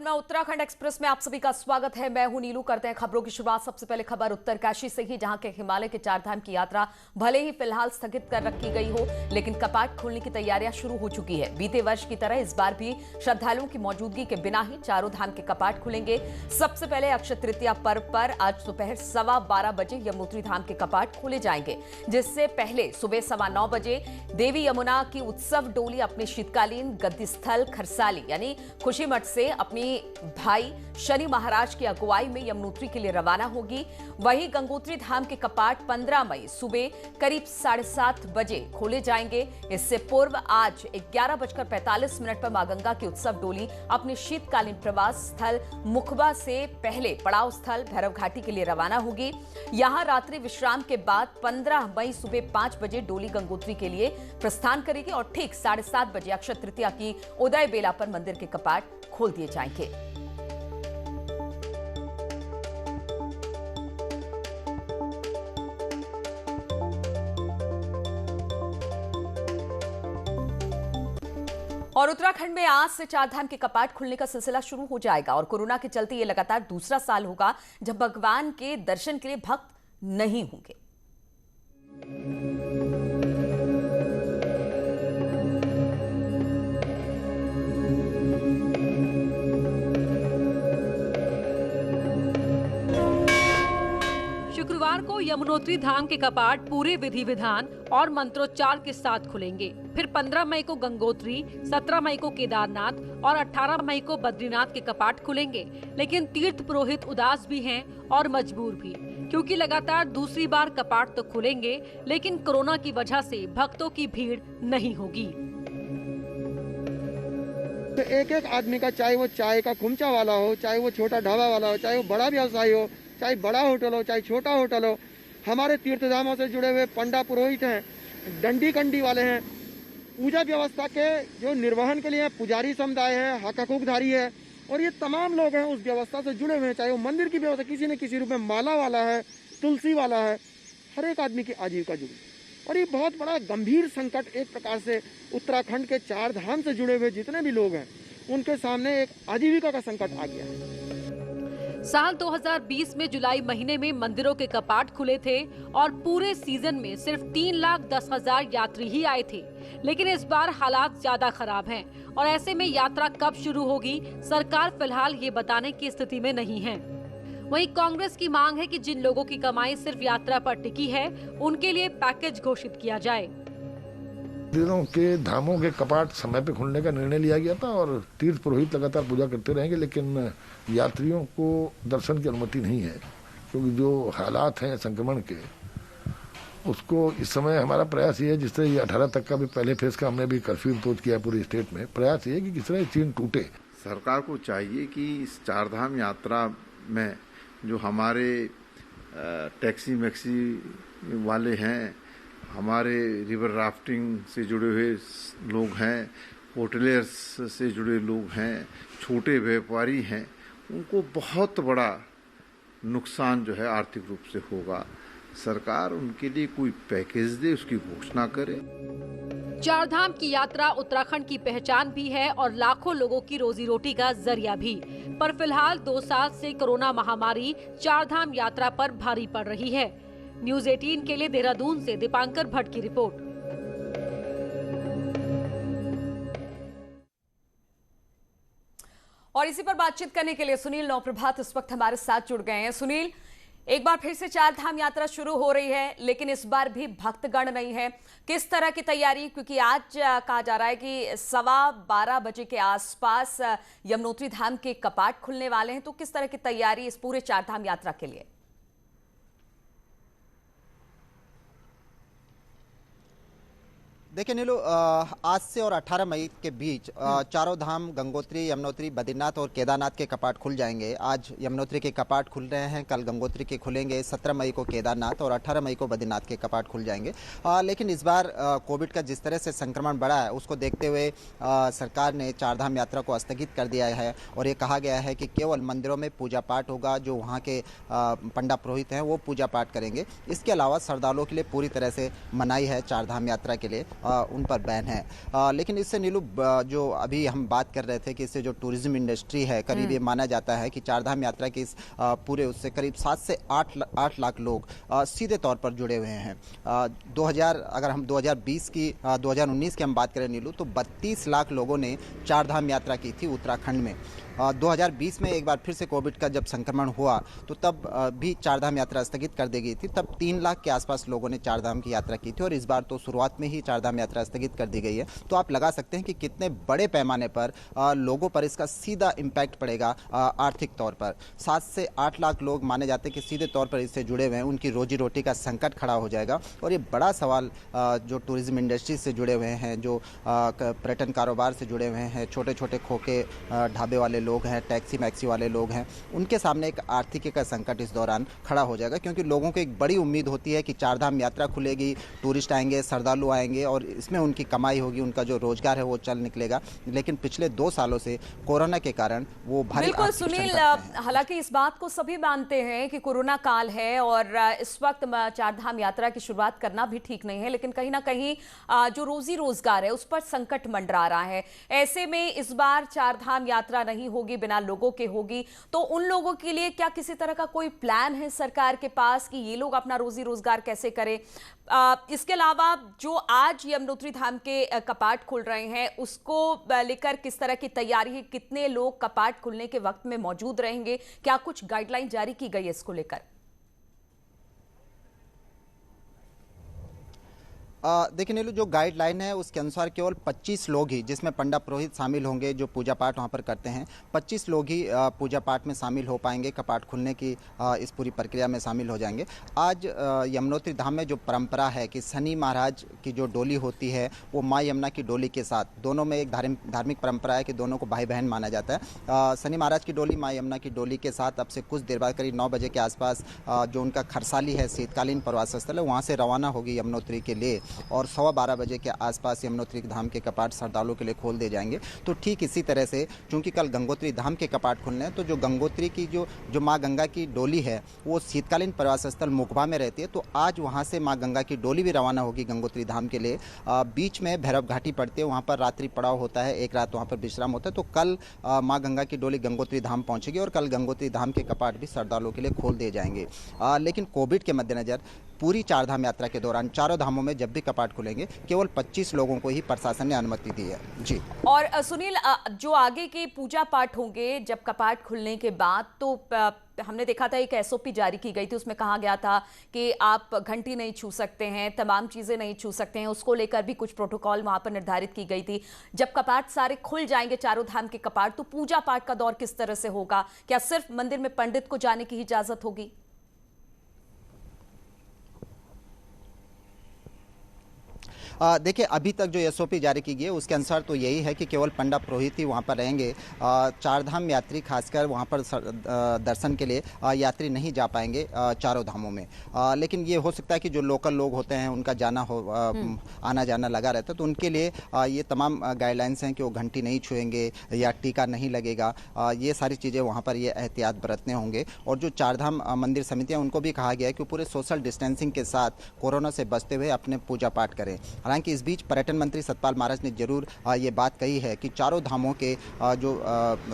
मैं उत्तराखंड एक्सप्रेस में आप सभी का स्वागत है। मैं हूं नीलू। करते हैं खबरों की शुरुआत। सबसे पहले खबर उत्तरकाशी से ही, जहां के हिमालय के चारधाम की यात्रा भले ही फिलहाल स्थगित कर रखी गई हो, लेकिन कपाट खोलने की तैयारियां शुरू हो चुकी है। बीते वर्ष की तरह इस बार भी श्रद्धालुओं की मौजूदगी के बिना ही चारों धाम के कपाट खुलेंगे। सबसे पहले अक्षय तृतीया पर्व पर आज दोपहर 12:15 बजे यमुनोत्री धाम के कपाट खोले जाएंगे, जिससे पहले सुबह 9:15 बजे देवी यमुना की उत्सव डोली अपने शीतकालीन गद्दी स्थल खरसाली यानी खुशीमठ से अपनी भाई शनि महाराज की अगुवाई में यमुनोत्री के लिए रवाना होगी। वहीं गंगोत्री धाम के कपाट 15 मई सुबह करीब 7:30 बजे खोले जाएंगे। इससे पूर्व आज 11:45 पर मां गंगा की उत्सव डोली अपने शीतकालीन प्रवास स्थल मुखबा से पहले पड़ाव स्थल भैरव घाटी के लिए रवाना होगी। यहां रात्रि विश्राम के बाद 15 मई सुबह 5 बजे डोली गंगोत्री के लिए प्रस्थान करेगी और ठीक 7:30 बजे अक्षय तृतीया की उदय बेला पर मंदिर के कपाट खोल दिए जाएंगे। और उत्तराखंड में आज से चारधाम के कपाट खुलने का सिलसिला शुरू हो जाएगा और कोरोना के चलते ये लगातार दूसरा साल होगा जब भगवान के दर्शन के लिए भक्त नहीं होंगे। शुक्रवार को यमुनोत्री धाम के कपाट पूरे विधि विधान और मंत्रोच्चार के साथ खुलेंगे। फिर 15 मई को गंगोत्री, 17 मई को केदारनाथ और 18 मई को बद्रीनाथ के कपाट खुलेंगे। लेकिन तीर्थ पुरोहित उदास भी हैं और मजबूर भी, क्योंकि लगातार दूसरी बार कपाट तो खुलेंगे, लेकिन कोरोना की वजह से भक्तों की भीड़ नहीं होगी। तो एक आदमी का, चाहे वो चाय का खुमचा वाला हो, चाहे वो छोटा ढाबा वाला हो, चाहे वो बड़ा व्यवसायी हो, चाहे बड़ा होटल हो, चाहे छोटा होटल हो, हमारे तीर्थधामों से जुड़े हुए पंडा पुरोहित हैं, डंडी कंडी वाले हैं, पूजा व्यवस्था के जो निर्वहन के लिए पुजारी समुदाय है, हकूकधारी है, और ये तमाम लोग हैं उस व्यवस्था से जुड़े हुए हैं। चाहे वो मंदिर की व्यवस्था किसी न किसी रूप में माला वाला है, तुलसी वाला है, हर एक आदमी की आजीविका जुड़ी। और ये बहुत बड़ा गंभीर संकट एक प्रकार से उत्तराखंड के चार धाम से जुड़े हुए जितने भी लोग हैं उनके सामने एक आजीविका का संकट आ गया है। साल 2020 में जुलाई महीने में मंदिरों के कपाट खुले थे और पूरे सीजन में सिर्फ 3,10,000 यात्री ही आए थे। लेकिन इस बार हालात ज्यादा खराब हैं और ऐसे में यात्रा कब शुरू होगी, सरकार फिलहाल ये बताने की स्थिति में नहीं है। वहीं कांग्रेस की मांग है कि जिन लोगों की कमाई सिर्फ यात्रा पर टिकी है, उनके लिए पैकेज घोषित किया जाए। मंदिरों के धामों के कपाट समय पे खुलने का निर्णय लिया गया था और तीर्थ पुरोहित लगातार पूजा करते रहेंगे, लेकिन यात्रियों को दर्शन की अनुमति नहीं है, क्योंकि जो हालात हैं संक्रमण के, उसको इस समय हमारा प्रयास ये है, जिस तरह ये 18 तक का भी पहले फेज का हमने भी कर्फ्यू इम्पोज किया है पूरी स्टेट में, प्रयास ये है कि किस तरह चीन टूटे। सरकार को चाहिए कि इस चारधाम यात्रा में जो हमारे टैक्सी मैक्सी वाले हैं, हमारे रिवर राफ्टिंग से जुड़े हुए लोग हैं, होटलियर्स से जुड़े लोग हैं, छोटे व्यापारी हैं, उनको बहुत बड़ा नुकसान जो है आर्थिक रूप से होगा। सरकार उनके लिए कोई पैकेज दे, उसकी घोषणा करे। चारधाम की यात्रा उत्तराखंड की पहचान भी है और लाखों लोगों की रोजी रोटी का जरिया भी। पर फिलहाल 2 साल से कोरोना महामारी चारधाम यात्रा पर भारी पड़ रही है। न्यूज़ 18 के लिए देहरादून से दीपांकर भट्ट की रिपोर्ट। और इसी पर बातचीत करने के लिए सुनील नौप्रभात इस वक्त हमारे साथ जुड़ गए हैं। सुनील, एक बार फिर से चारधाम यात्रा शुरू हो रही है, लेकिन इस बार भी भक्तगण नहीं है। किस तरह की तैयारी, क्योंकि आज कहा जा रहा है कि 12:15 बजे के आसपास यमुनोत्री धाम के कपाट खुलने वाले हैं, तो किस तरह की तैयारी इस पूरे चारधाम यात्रा के लिए? देखिए नीलू, आज से और 18 मई के बीच चारों धाम गंगोत्री, यमुनोत्री, बद्रीनाथ और केदारनाथ के कपाट खुल जाएंगे। आज यमुनोत्री के कपाट खुल रहे हैं, कल गंगोत्री के खुलेंगे, 17 मई को केदारनाथ और 18 मई को बद्रीनाथ के कपाट खुल जाएंगे। लेकिन इस बार कोविड का जिस तरह से संक्रमण बढ़ा है, उसको देखते हुए सरकार ने चारधाम यात्रा को स्थगित कर दिया है और ये कहा गया है कि केवल मंदिरों में पूजा पाठ होगा, जो वहाँ के पंडा पुरोहित हैं वो पूजा पाठ करेंगे। इसके अलावा श्रद्धालुओं के लिए पूरी तरह से मनाही है चारधाम यात्रा के लिए। उन पर बैन है। लेकिन इससे नीलू जो अभी हम बात कर रहे थे कि इससे जो टूरिज्म इंडस्ट्री है, करीब ये माना जाता है कि चारधाम यात्रा के इस पूरे उससे करीब 7 से 8 लाख लोग सीधे तौर पर जुड़े हुए हैं। 2000 अगर हम 2020 की 2019 की हम बात करें नीलू, तो 32 लाख लोगों ने चारधाम यात्रा की थी उत्तराखंड में। 2020 में एक बार फिर से कोविड का जब संक्रमण हुआ तो तब भी चारधाम यात्रा स्थगित कर दी गई थी। तब 3 लाख के आसपास लोगों ने चारधाम की यात्रा की थी और इस बार तो शुरुआत में ही चारधाम यात्रा स्थगित कर दी गई है। तो आप लगा सकते हैं कि कितने बड़े पैमाने पर लोगों पर इसका सीधा इम्पैक्ट पड़ेगा आर्थिक तौर पर। 7 से 8 लाख लोग माने जाते हैं कि सीधे तौर पर इससे जुड़े हुए हैं, उनकी रोजी रोटी का संकट खड़ा हो जाएगा। और ये बड़ा सवाल जो टूरिज्म इंडस्ट्री से जुड़े हुए हैं, जो पर्यटन कारोबार से जुड़े हुए हैं, छोटे छोटे खोखे ढाबे वाले लोग हैं, टैक्सी मैक्सी वाले लोग हैं, उनके सामने एक आर्थिक का संकट इस दौरान खड़ा हो जाएगा। क्योंकि लोगों को एक बड़ी उम्मीद होती है कि चारधाम यात्रा खुलेगी, टूरिस्ट आएंगे, श्रद्धालु आएंगे और इसमें उनकी कमाई होगी, उनका जो रोजगार है वो चल निकलेगा। लेकिन पिछले 2 सालों से कोरोना के कारण वो भारी बिल्कुल सुनील, हालांकि इस बात को सभी मानते हैं कि कोरोना काल है और इस वक्त चारधाम यात्रा की शुरुआत करना भी ठीक नहीं है, लेकिन कहीं ना कहीं जो रोजी रोजगार है उस पर संकट मंडरा रहा है। ऐसे में इस बार चारधाम यात्रा नहीं होगी, बिना लोगों के होगी, तो उन लोगों के लिए क्या किसी तरह का कोई प्लान है सरकार के पास कि ये लोग अपना रोजी रोजगार कैसे करें? इसके अलावा जो आज यमुनोत्री धाम के कपाट खुल रहे हैं उसको लेकर किस तरह की तैयारी है? कितने लोग कपाट खुलने के वक्त में मौजूद रहेंगे? क्या कुछ गाइडलाइन जारी की गई है इसको लेकर? देखिए नीलू, जो गाइडलाइन है उसके अनुसार केवल 25 लोग ही, जिसमें पंडा पुरोहित शामिल होंगे जो पूजा पाठ वहाँ पर करते हैं, 25 लोग ही पूजा पाठ में शामिल हो पाएंगे, कपाट खुलने की इस पूरी प्रक्रिया में शामिल हो जाएंगे। आज यमुनोत्री धाम में जो परंपरा है कि शनि महाराज की जो डोली होती है वो माँ यमुना की डोली के साथ, दोनों में एक धार्मिक परंपरा है कि दोनों को भाई बहन माना जाता है। शनि महाराज की डोली माँ यमुना की डोली के साथ अब से कुछ देर बाद करीब 9 बजे के आसपास जो उनका खरसाली है, शीतकालीन प्रवास स्थल है, वहाँ से रवाना होगी यमुनोत्री के लिए और 12:15 बजे के आसपास यमुनोत्री धाम के कपाट श्रद्धालुओं के लिए खोल दिए जाएंगे। तो ठीक इसी तरह से चूंकि कल गंगोत्री धाम के कपाट खुलने हैं, तो जो गंगोत्री की जो माँ गंगा की डोली है वो शीतकालीन प्रवास स्थल मुकबा में रहती है, तो आज वहाँ से माँ गंगा की डोली भी रवाना होगी गंगोत्री धाम के लिए। बीच में भैरव घाटी पड़ती है, वहाँ पर रात्रि पड़ाव होता है, एक रात वहाँ पर विश्राम होता है। तो कल माँ गंगा की डोली गंगोत्री धाम पहुँचेगी और कल गंगोत्री धाम के कपाट भी श्रद्धालुओं के लिए खोल दिए जाएंगे। लेकिन कोविड के मद्देनजर पूरी चारधाम यात्रा के दौरान चारों धामों में जब भी कपाट खुलेंगे केवल 25 लोगों को ही प्रशासन ने अनुमति दी है। जी। और सुनील, जो आगे के पूजा पाठ होंगे जब कपाट खुलने के बाद, तो हमने देखा था एक एसओपी जारी की गई थी, उसमें कहा गया था कि आप घंटी नहीं छू सकते हैं, तमाम चीजें नहीं छू सकते हैं, उसको लेकर भी कुछ प्रोटोकॉल वहां पर निर्धारित की गई थी। जब कपाट सारे खुल जाएंगे, चारों धाम के कपाट, तो पूजा पाठ का दौर किस तरह से होगा? क्या सिर्फ मंदिर में पंडित को जाने की इजाजत होगी? देखिए, अभी तक जो एसओपी जारी की गई है उसके अनुसार तो यही है कि केवल पंडा पुरोहित ही वहाँ पर रहेंगे। चारधाम यात्री खासकर वहाँ पर दर्शन के लिए यात्री नहीं जा पाएंगे चारों धामों में। लेकिन ये हो सकता है कि जो लोकल लोग होते हैं उनका जाना हो आना जाना लगा रहता है, तो उनके लिए ये तमाम गाइडलाइंस हैं कि वो घंटी नहीं छुएंगे या टीका नहीं लगेगा। ये सारी चीज़ें वहाँ पर ये एहतियात बरतने होंगे। और जो चारधाम मंदिर समितियाँ, उनको भी कहा गया है कि पूरे सोशल डिस्टेंसिंग के साथ कोरोना से बचते हुए अपने पूजा पाठ करें। हालांकि इस बीच पर्यटन मंत्री सतपाल महाराज ने जरूर ये बात कही है कि चारों धामों के जो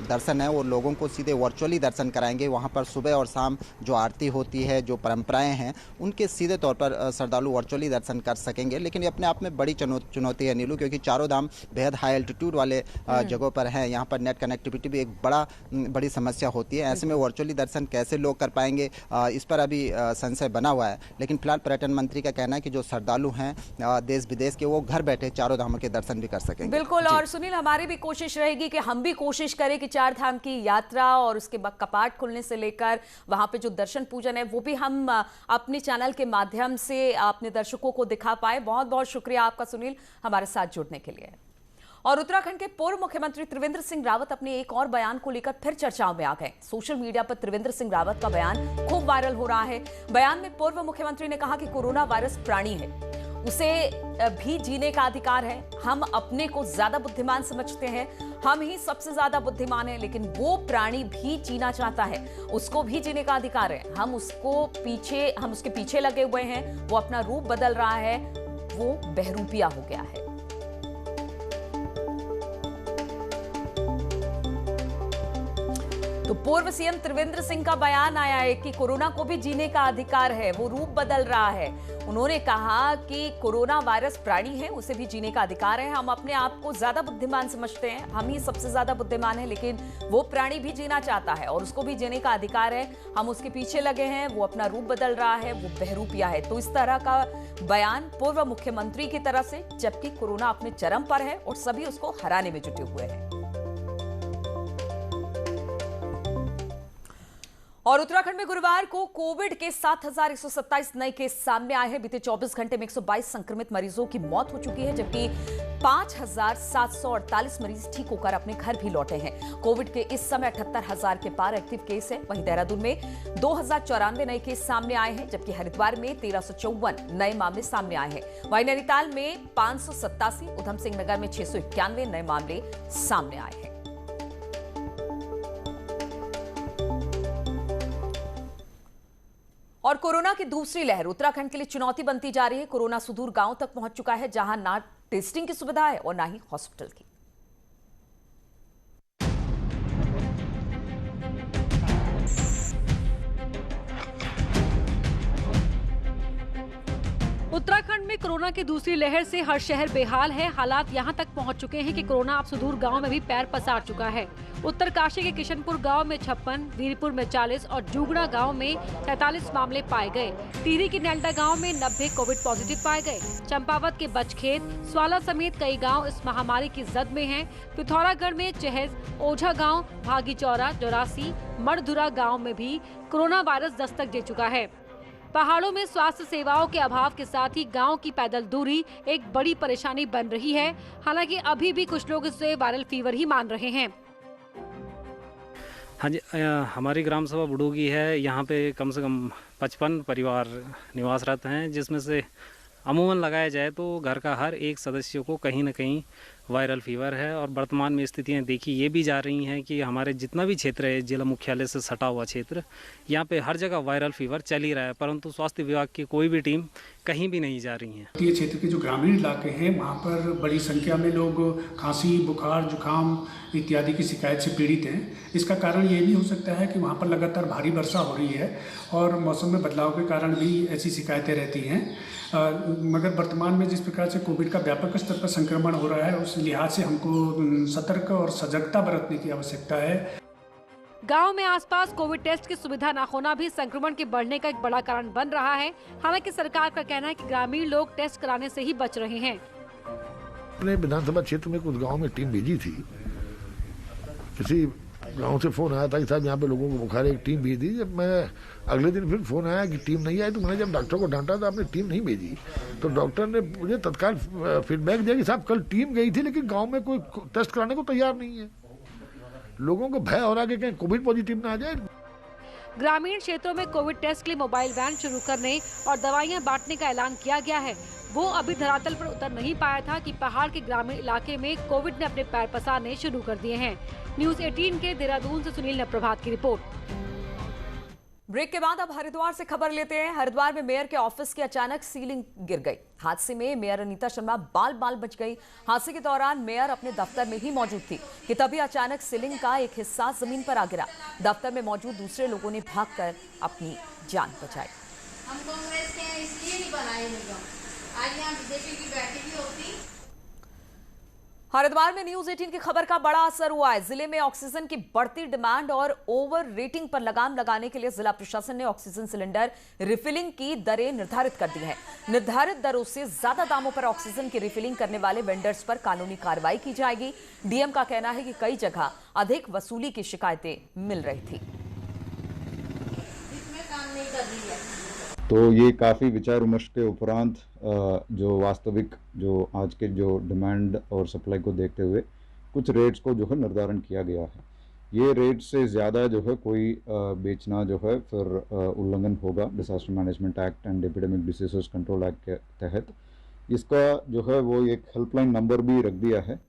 दर्शन है वो लोगों को सीधे वर्चुअली दर्शन कराएंगे। वहाँ पर सुबह और शाम जो आरती होती है, जो परंपराएं हैं, उनके सीधे तौर पर श्रद्धालु वर्चुअली दर्शन कर सकेंगे। लेकिन ये अपने आप में बड़ी चुनौती है नीलू, क्योंकि चारों धाम बेहद हाई एल्टीट्यूड वाले जगहों पर हैं। यहाँ पर नेट कनेक्टिविटी भी एक बड़ी समस्या होती है। ऐसे में वर्चुअली दर्शन कैसे लोग कर पाएंगे, इस पर अभी संशय बना हुआ है। लेकिन फिलहाल पर्यटन मंत्री का कहना है कि जो श्रद्धालु हैं देश विदेश के, वो घर बैठे चारों धामों के दर्शन भी कर सकेंगे। बिल्कुल। और सुनील, हमारी भी कोशिश रहेगी कि हम भी कोशिश करें कि चार धाम की यात्रा और उसके बाद कपाट खुलने से लेकर वहां पे जो दर्शन पूजन है वो भी हम अपने चैनल के माध्यम से अपने दर्शकों को दिखा पाए। बहुत बहुत शुक्रिया आपका सुनील, हमारे साथ जुड़ने के लिए। और उत्तराखंड के पूर्व मुख्यमंत्री त्रिवेंद्र सिंह रावत अपने एक और बयान को लेकर फिर चर्चाओं में आ गए। सोशल मीडिया पर त्रिवेंद्र सिंह रावत का बयान खूब वायरल हो रहा है। बयान में पूर्व मुख्यमंत्री ने कहा कि कोरोना वायरस प्राणी है, उसे भी जीने का अधिकार है। हम अपने को ज्यादा बुद्धिमान समझते हैं, हम ही सबसे ज्यादा बुद्धिमान हैं, लेकिन वो प्राणी भी जीना चाहता है, उसको भी जीने का अधिकार है। हम उसके पीछे लगे हुए हैं, वो अपना रूप बदल रहा है, वो बहरूपिया हो गया है। तो पूर्व सीएम त्रिवेंद्र सिंह का बयान आया है कि कोरोना को भी जीने का अधिकार है, वो रूप बदल रहा है। उन्होंने कहा कि कोरोना वायरस प्राणी है, उसे भी जीने का अधिकार है। हम अपने आप को ज्यादा बुद्धिमान समझते हैं, हम ही सबसे ज्यादा बुद्धिमान है, लेकिन वो प्राणी भी जीना चाहता है और उसको भी जीने का अधिकार है। हम उसके पीछे लगे हैं, वो अपना रूप बदल रहा है, वो बहरूपिया है। तो इस तरह का बयान पूर्व मुख्यमंत्री की तरफ से, जबकि कोरोना अपने चरम पर है और सभी उसको हराने में जुटे हुए हैं। और उत्तराखंड में गुरुवार को कोविड के 7,127 नए केस सामने आए हैं। बीते 24 घंटे में 122 संक्रमित मरीजों की मौत हो चुकी है, जबकि 5,748 मरीज ठीक होकर अपने घर भी लौटे हैं। कोविड के इस समय 78,000 के पार एक्टिव केस है। वहीं देहरादून में 2,094 नए केस सामने आए हैं, जबकि हरिद्वार में 1,354 नए मामले सामने आए हैं। वहीं नैनीताल में 587, उधम सिंह नगर में 691 नए मामले सामने आए हैं। और कोरोना की दूसरी लहर उत्तराखंड के लिए चुनौती बनती जा रही है। कोरोना सुदूर गांव तक पहुंच चुका है, जहां ना टेस्टिंग की सुविधा है और ना ही हॉस्पिटल की। उत्तराखंड में कोरोना की दूसरी लहर से हर शहर बेहाल है। हालात यहां तक पहुंच चुके हैं कि कोरोना अब सुदूर गांव में भी पैर पसार चुका है। उत्तरकाशी के किशनपुर गांव में 56, वीरपुर में 40 और जुगड़ा गांव में 43 मामले पाए गए। टिहरी के नेल्डा गांव में 90 कोविड पॉजिटिव पाए गए। चंपावत के बचखेत, स्वाला समेत कई गांव इस महामारी की जद में हैं। पिथौरागढ़ में चहज, ओझा गांव, भागीचौरा, जोरासी, मड़धुरा गांव में भी कोरोना वायरस दस्तक दे चुका है। पहाड़ों में स्वास्थ्य सेवाओं के अभाव के साथ ही गांव की पैदल दूरी एक बड़ी परेशानी बन रही है। हालांकि अभी भी कुछ लोग इसे वायरल फीवर ही मान रहे हैं। हाँ जी, हमारी ग्राम सभा बुडूगी है। यहाँ पे कम से कम 55 परिवार निवासरत हैं, जिसमें से अमूमन लगाया जाए तो घर का हर एक सदस्य को कहीं न कहीं वायरल फीवर है। और वर्तमान में स्थितियाँ देखी ये भी जा रही हैं कि हमारे जितना भी क्षेत्र है, जिला मुख्यालय से सटा हुआ क्षेत्र, यहाँ पे हर जगह वायरल फीवर चल ही रहा है, परंतु स्वास्थ्य विभाग की कोई भी टीम कहीं भी नहीं जा रही है। ये क्षेत्र के जो ग्रामीण इलाके हैं, वहाँ पर बड़ी संख्या में लोग खांसी, बुखार, जुकाम इत्यादि की शिकायत से पीड़ित हैं। इसका कारण ये भी हो सकता है कि वहाँ पर लगातार भारी वर्षा हो रही है और मौसम में बदलाव के कारण भी ऐसी शिकायतें रहती हैं। मगर वर्तमान में जिस प्रकार से कोविड का व्यापक स्तर पर संक्रमण हो रहा है, उस लिहाज से हमको सतर्क और सजगता बरतने की आवश्यकता है। गांव में आसपास कोविड टेस्ट की सुविधा न होना भी संक्रमण के बढ़ने का एक बड़ा कारण बन रहा है। हालांकि सरकार का कहना है कि ग्रामीण लोग टेस्ट कराने से ही बच रहे हैं। अपने विधानसभा क्षेत्र में कुछ गाँव में टीम भेजी थी। किसी गांव से फोन आया था कि साहब यहाँ पे लोगों को बुखार है, एक टीम भेज दी। जब मैं अगले दिन फिर फोन आया कि टीम नहीं आई, तो मैंने जब डॉक्टर को डांटा था आपने टीम नहीं भेजी, तो डॉक्टर ने मुझे तत्काल फीडबैक दिया कि साहब कल टीम गई थी लेकिन गांव में कोई टेस्ट कराने को तैयार नहीं है। लोगों को भय हो रहा है कि कहीं कोविड पॉजिटिव ना आ जाए। ग्रामीण क्षेत्रों में कोविड टेस्ट के लिए मोबाइल वैन शुरू करने और दवाइयां बांटने का ऐलान किया गया है। वो अभी धरातल पर उतर नहीं पाया था कि पहाड़ के ग्रामीण इलाके में कोविड ने अपने पैर पसारने शुरू कर दिए हैं। न्यूज़ 18 के देहरादून से सुनील नप्रभात की रिपोर्ट। ब्रेक के बाद अब हरिद्वार से खबर लेते हैं। हरिद्वार में मेयर के ऑफिस की अचानक सीलिंग गिर गई। हादसे में मेयर अनीता शर्मा बाल बाल बच गई। हादसे के दौरान मेयर अपने दफ्तर में ही मौजूद थी कि तभी अचानक सीलिंग का एक हिस्सा जमीन पर आ गिरा। दफ्तर में मौजूद दूसरे लोगों ने भागकर अपनी जान बचाई। हम कांग्रेस के हैं इसलिए नहीं बनाए निगम, आज यहाँ बीजेपी की बैठक होती। हरिद्वार में न्यूज़ 18 की खबर का बड़ा असर हुआ है। जिले में ऑक्सीजन की बढ़ती डिमांड और ओवर रेटिंग पर लगाम लगाने के लिए जिला प्रशासन ने ऑक्सीजन सिलेंडर रिफिलिंग की दरें निर्धारित कर दी हैं। निर्धारित दरों से ज्यादा दामों पर ऑक्सीजन की रिफिलिंग करने वाले वेंडर्स पर कानूनी कार्रवाई की जाएगी। डीएम का कहना है कि कई जगह अधिक वसूली की शिकायतें मिल रही थी। इसमें काम नहीं कर रही है। तो ये काफ़ी विचार विमर्श के उपरांत जो वास्तविक जो आज के जो डिमांड और सप्लाई को देखते हुए कुछ रेट्स को जो है निर्धारण किया गया है। ये रेट से ज़्यादा जो है कोई बेचना जो है फिर उल्लंघन होगा disaster management act and epidemic diseases control act के तहत। इसका जो है वो एक हेल्पलाइन नंबर भी रख दिया है।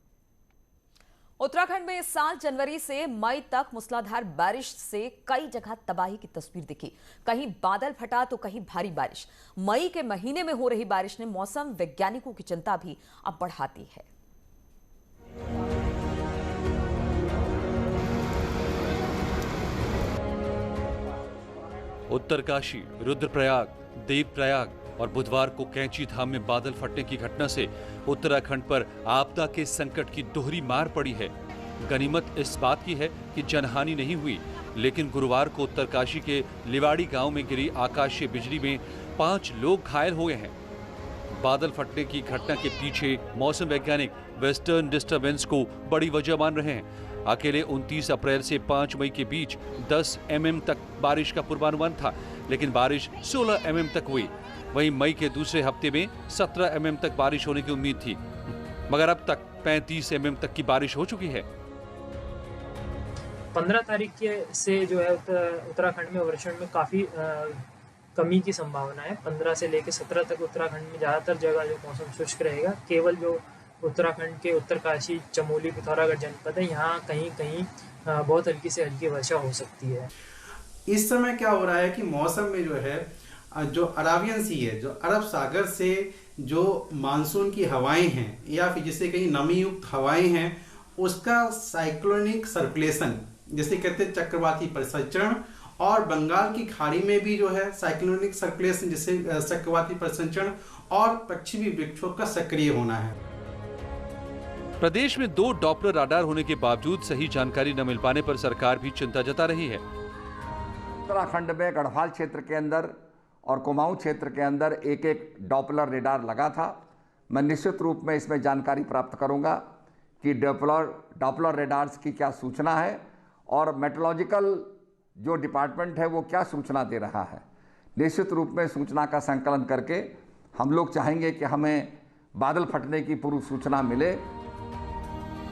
उत्तराखंड में इस साल जनवरी से मई तक मूसलाधार बारिश से कई जगह तबाही की तस्वीर दिखी। कहीं बादल फटा तो कहीं भारी बारिश। मई के महीने में हो रही बारिश ने मौसम वैज्ञानिकों की चिंता भी अब बढ़ा दी है। उत्तरकाशी, रुद्रप्रयाग, देवप्रयाग और बुधवार को कैंची धाम में बादल फटने की घटना से उत्तराखंड पर आपदा के संकट की दोहरी मार पड़ी है। गनीमत इस बात की है कि जनहानि नहीं हुई, लेकिन गुरुवार को उत्तरकाशी के लिवाड़ी गांव में गिरी आकाशीय बिजली में 5 लोग घायल हुए हैं। बादल फटने की घटना के पीछे मौसम वैज्ञानिक वेस्टर्न डिस्टर्बेंस को बड़ी वजह मान रहे हैं। अकेले 29 अप्रैल से 5 मई के बीच 10 mm तक बारिश का पूर्वानुमान था, लेकिन बारिश 16 mm तक हुई। वहीं मई के दूसरे हफ्ते में 17 mm तक बारिश होने की उम्मीद थी, मगर अब तक 35 mm तक की बारिश हो चुकी है। 15 तारीख से जो है उत्तराखंड में वर्षण में काफ़ी कमी की संभावना है। 15 से लेकर 17 तक उत्तराखंड में ज़्यादातर जगह जो मौसम शुष्क रहेगा। केवल जो उत्तराखंड के उत्तरकाशी, चमोली, पिथौरागढ़ जनपद है, यहाँ कहीं कहीं बहुत हल्की से हल्की वर्षा हो सकती है। इस समय क्या हो रहा है कि मौसम में जो है जो अराबियन सी है, जो अरब सागर से जो मानसून की हवाएं हैं या फिर जिसे कहीं नमी युक्त हवाएं हैं, उसका साइक्लोनिक सर्कुलेशन जिसे कहते हैं चक्रवाती परिसंचरण, और बंगाल की खाड़ी में भी जो है साइक्लोनिक सर्कुलेशन जिसे चक्रवाती परिसंचरण और पश्चिमी विक्षोभ का सक्रिय होना है। प्रदेश में 2 डॉपलर राडार होने के बावजूद सही जानकारी न मिल पाने पर सरकार भी चिंता जता रही है। उत्तराखंड में गढ़वाल क्षेत्र के अंदर और कुमाऊं क्षेत्र के अंदर एक डॉपलर रेडार लगा था। मैं निश्चित रूप में इसमें जानकारी प्राप्त करूंगा कि डॉपलर रेडार्स की क्या सूचना है और मेट्रोलॉजिकल जो डिपार्टमेंट है वो क्या सूचना दे रहा है। निश्चित रूप में सूचना का संकलन करके हम लोग चाहेंगे कि हमें बादल फटने की पूर्व सूचना मिले।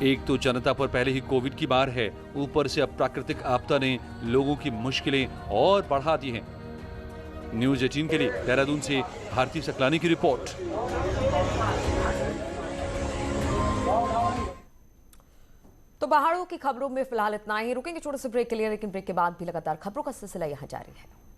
एक तो जनता पर पहले ही कोविड की मार है, ऊपर से अब प्राकृतिक आपदा ने लोगों की मुश्किलें और बढ़ा दी हैं। न्यूज़ 18 के लिए देहरादून से भारती सकलानी की रिपोर्ट। तो पहाड़ों की खबरों में फिलहाल इतना ही। रुकेंगे छोटे से ब्रेक के लिए, लेकिन ब्रेक के बाद भी लगातार खबरों का सिलसिला यहां जारी है।